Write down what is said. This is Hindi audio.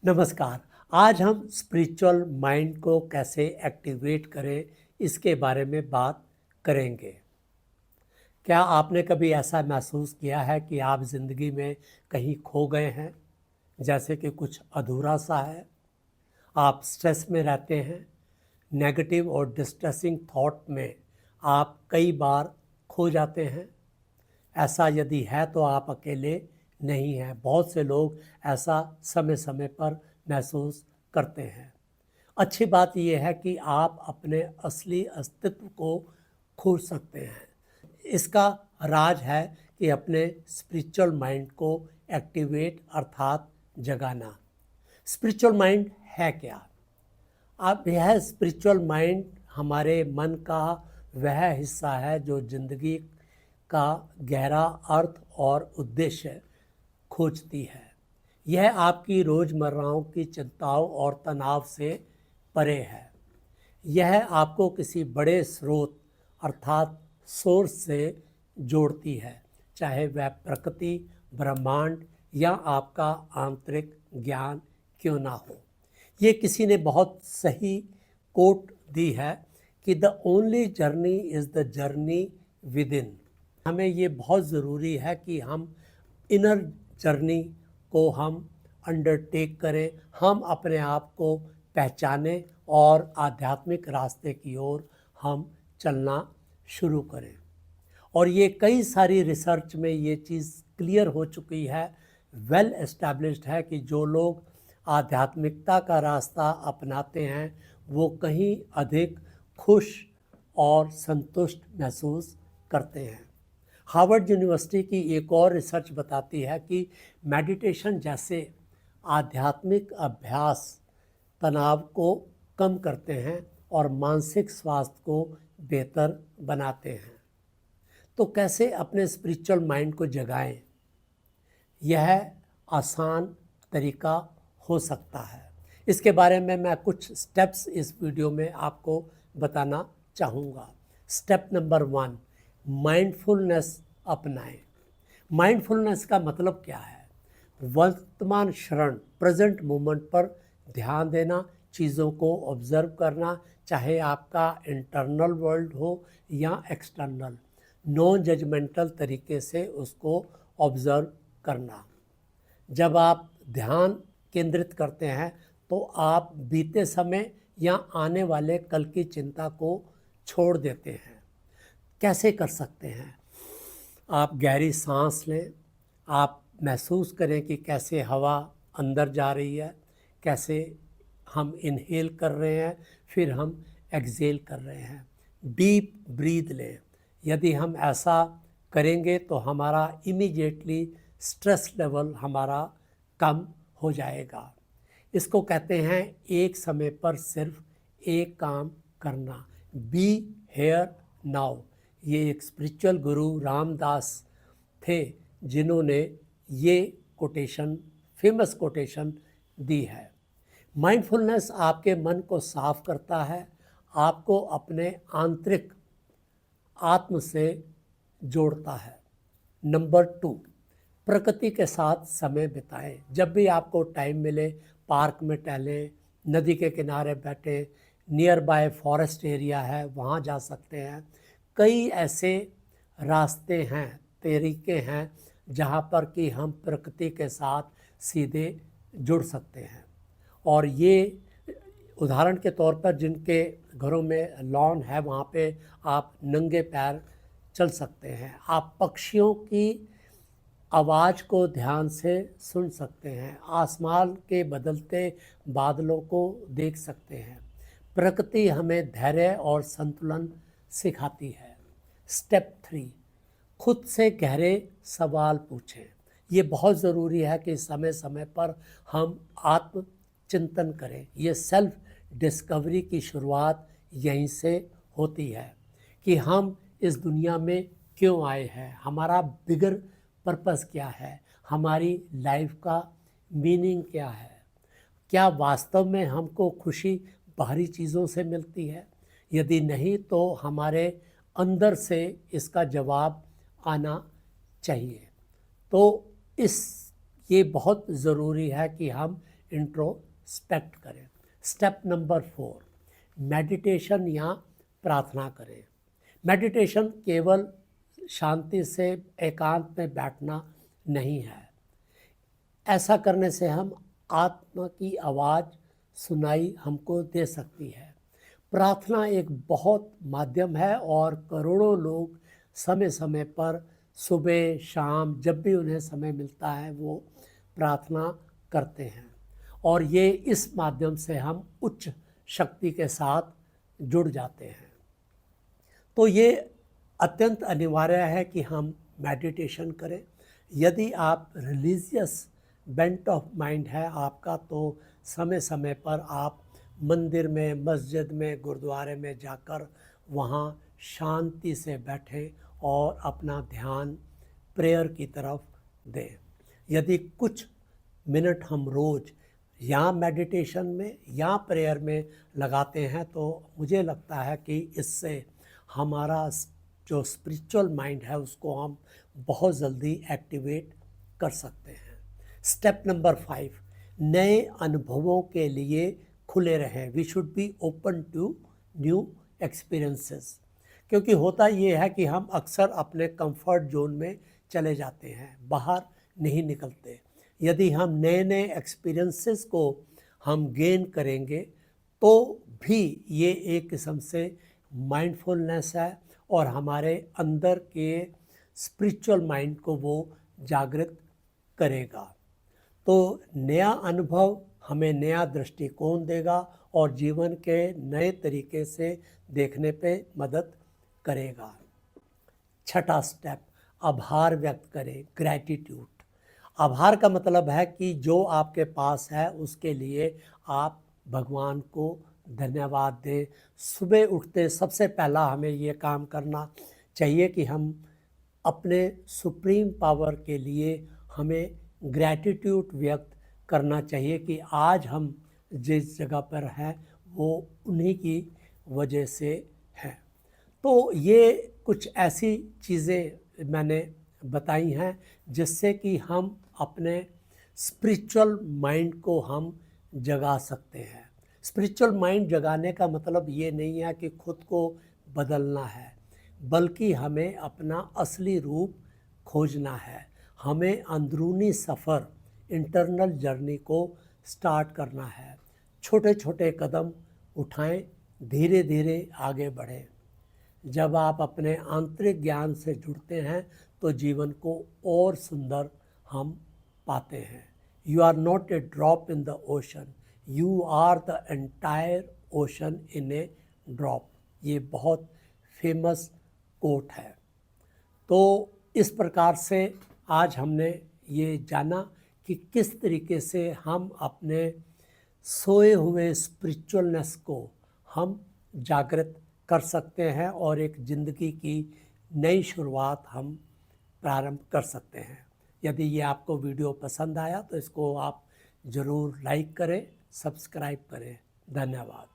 नमस्कार। आज हम स्पिरिचुअल माइंड को कैसे एक्टिवेट करें इसके बारे में बात करेंगे। क्या आपने कभी ऐसा महसूस किया है कि आप ज़िंदगी में कहीं खो गए हैं, जैसे कि कुछ अधूरा सा है? आप स्ट्रेस में रहते हैं, नेगेटिव और डिस्ट्रेसिंग थॉट में आप कई बार खो जाते हैं। ऐसा यदि है तो आप अकेले नहीं हैं। बहुत से लोग ऐसा समय समय पर महसूस करते हैं। अच्छी बात यह है कि आप अपने असली अस्तित्व को खोज सकते हैं। इसका राज है कि अपने स्पिरिचुअल माइंड को एक्टिवेट अर्थात जगाना। स्पिरिचुअल माइंड है क्या? अब यह स्पिरिचुअल माइंड हमारे मन का वह हिस्सा है जो ज़िंदगी का गहरा अर्थ और उद्देश्य खोजती है। यह आपकी रोज़मर्राओं की चिंताओं और तनाव से परे है। यह आपको किसी बड़े स्रोत अर्थात सोर्स से जोड़ती है, चाहे वह प्रकृति, ब्रह्मांड या आपका आंतरिक ज्ञान क्यों ना हो। ये किसी ने बहुत सही कोट दी है कि the only journey is the journey with in. हमें ये बहुत ज़रूरी है कि हम इनर जर्नी को हम अंडरटेक करें, हम अपने आप को पहचानें और आध्यात्मिक रास्ते की ओर हम चलना शुरू करें। और ये कई सारी रिसर्च में ये चीज़ क्लियर हो चुकी है, वेल एस्टैब्लिश्ड है कि जो लोग आध्यात्मिकता का रास्ता अपनाते हैं वो कहीं अधिक खुश और संतुष्ट महसूस करते हैं। हार्वर्ड यूनिवर्सिटी की एक और रिसर्च बताती है कि मेडिटेशन जैसे आध्यात्मिक अभ्यास तनाव को कम करते हैं और मानसिक स्वास्थ्य को बेहतर बनाते हैं। तो कैसे अपने स्पिरिचुअल माइंड को जगाएं? यह आसान तरीका हो सकता है। इसके बारे में मैं कुछ स्टेप्स इस वीडियो में आपको बताना चाहूँगा। स्टेप नंबर 1, माइंडफुलनेस अपनाएं। माइंडफुलनेस का मतलब क्या है? वर्तमान क्षण, प्रेजेंट मोमेंट पर ध्यान देना, चीज़ों को ऑब्जर्व करना, चाहे आपका इंटरनल वर्ल्ड हो या एक्सटर्नल, नॉन जजमेंटल तरीके से उसको ऑब्जर्व करना। जब आप ध्यान केंद्रित करते हैं तो आप बीते समय या आने वाले कल की चिंता को छोड़ देते हैं। कैसे कर सकते हैं? आप गहरी सांस लें, आप महसूस करें कि कैसे हवा अंदर जा रही है, कैसे हम इनहेल कर रहे हैं, फिर हम एक्सहेल कर रहे हैं। डीप ब्रीथ लें। यदि हम ऐसा करेंगे तो हमारा इमीडिएटली स्ट्रेस लेवल हमारा कम हो जाएगा। इसको कहते हैं एक समय पर सिर्फ एक काम करना, बी हेयर नाउ। ये एक स्पिरिचुअल गुरु रामदास थे जिन्होंने ये कोटेशन, फेमस कोटेशन दी है। माइंडफुलनेस आपके मन को साफ करता है, आपको अपने आंतरिक आत्म से जोड़ता है। नंबर 2, प्रकृति के साथ समय बिताएं। जब भी आपको टाइम मिले पार्क में टहलें, नदी के किनारे बैठें, नियर बाय फॉरेस्ट एरिया है वहाँ जा सकते हैं। कई ऐसे रास्ते हैं, तरीके हैं जहाँ पर कि हम प्रकृति के साथ सीधे जुड़ सकते हैं। और ये उदाहरण के तौर पर जिनके घरों में लॉन है वहाँ पे आप नंगे पैर चल सकते हैं। आप पक्षियों की आवाज़ को ध्यान से सुन सकते हैं, आसमान के बदलते बादलों को देख सकते हैं। प्रकृति हमें धैर्य और संतुलन सिखाती है। स्टेप 3, खुद से गहरे सवाल पूछें। ये बहुत ज़रूरी है कि समय समय पर हम आत्म चिंतन करें। ये सेल्फ डिस्कवरी की शुरुआत यहीं से होती है कि हम इस दुनिया में क्यों आए हैं, हमारा बिगर पर्पस क्या है, हमारी लाइफ का मीनिंग क्या है, क्या वास्तव में हमको खुशी बाहरी चीज़ों से मिलती है? यदि नहीं तो हमारे अंदर से इसका जवाब आना चाहिए। तो इस ये बहुत ज़रूरी है कि हम इंट्रोस्पेक्ट करें। स्टेप नंबर 4, मेडिटेशन या प्रार्थना करें। मेडिटेशन केवल शांति से एकांत में बैठना नहीं है। ऐसा करने से हम आत्मा की आवाज़ सुनाई हमको दे सकती है। प्रार्थना एक बहुत माध्यम है और करोड़ों लोग समय समय पर सुबह शाम जब भी उन्हें समय मिलता है वो प्रार्थना करते हैं, और ये इस माध्यम से हम उच्च शक्ति के साथ जुड़ जाते हैं। तो ये अत्यंत अनिवार्य है कि हम मेडिटेशन करें। यदि आप रिलीजियस बेंट ऑफ माइंड है आपका, तो समय समय पर आप मंदिर में, मस्जिद में, गुरुद्वारे में जाकर वहाँ शांति से बैठें और अपना ध्यान प्रेयर की तरफ दें। यदि कुछ मिनट हम रोज़ या मेडिटेशन में या प्रेयर में लगाते हैं तो मुझे लगता है कि इससे हमारा जो स्पिरिचुअल माइंड है उसको हम बहुत जल्दी एक्टिवेट कर सकते हैं। स्टेप नंबर 5, नए अनुभवों के लिए खुले रहें। We should be open to new experiences. क्योंकि होता ये है कि हम अक्सर अपने कंफर्ट जोन में चले जाते हैं, बाहर नहीं निकलते। यदि हम नए नए एक्सपीरियंसेस को हम गेन करेंगे तो भी ये एक किस्म से माइंडफुलनेस है और हमारे अंदर के स्पिरिचुअल माइंड को वो जागृत करेगा। तो नया अनुभव हमें नया दृष्टिकोण देगा और जीवन के नए तरीके से देखने पे मदद करेगा। छठा स्टेप, आभार व्यक्त करें, ग्रैटिट्यूड। आभार का मतलब है कि जो आपके पास है उसके लिए आप भगवान को धन्यवाद दें। सुबह उठते सबसे पहला हमें ये काम करना चाहिए कि हम अपने सुप्रीम पावर के लिए हमें ग्रैटिट्यूड व्यक्त करना चाहिए कि आज हम जिस जगह पर हैं वो उन्हीं की वजह से है। तो ये कुछ ऐसी चीज़ें मैंने बताई हैं जिससे कि हम अपने स्पिरिचुअल माइंड को हम जगा सकते हैं। स्पिरिचुअल माइंड जगाने का मतलब ये नहीं है कि खुद को बदलना है, बल्कि हमें अपना असली रूप खोजना है। हमें अंदरूनी सफ़र, इंटरनल जर्नी को स्टार्ट करना है। छोटे छोटे कदम उठाएं, धीरे धीरे आगे बढ़ें। जब आप अपने आंतरिक ज्ञान से जुड़ते हैं तो जीवन को और सुंदर हम पाते हैं। You are not a drop in the ocean, you are the entire ocean in a drop. ये बहुत फेमस कोट है। तो इस प्रकार से आज हमने ये जाना कि किस तरीके से हम अपने सोए हुए स्पिरिचुअलनेस को हम जागृत कर सकते हैं और एक ज़िंदगी की नई शुरुआत हम प्रारंभ कर सकते हैं। यदि ये आपको वीडियो पसंद आया तो इसको आप ज़रूर लाइक करें, सब्सक्राइब करें। धन्यवाद।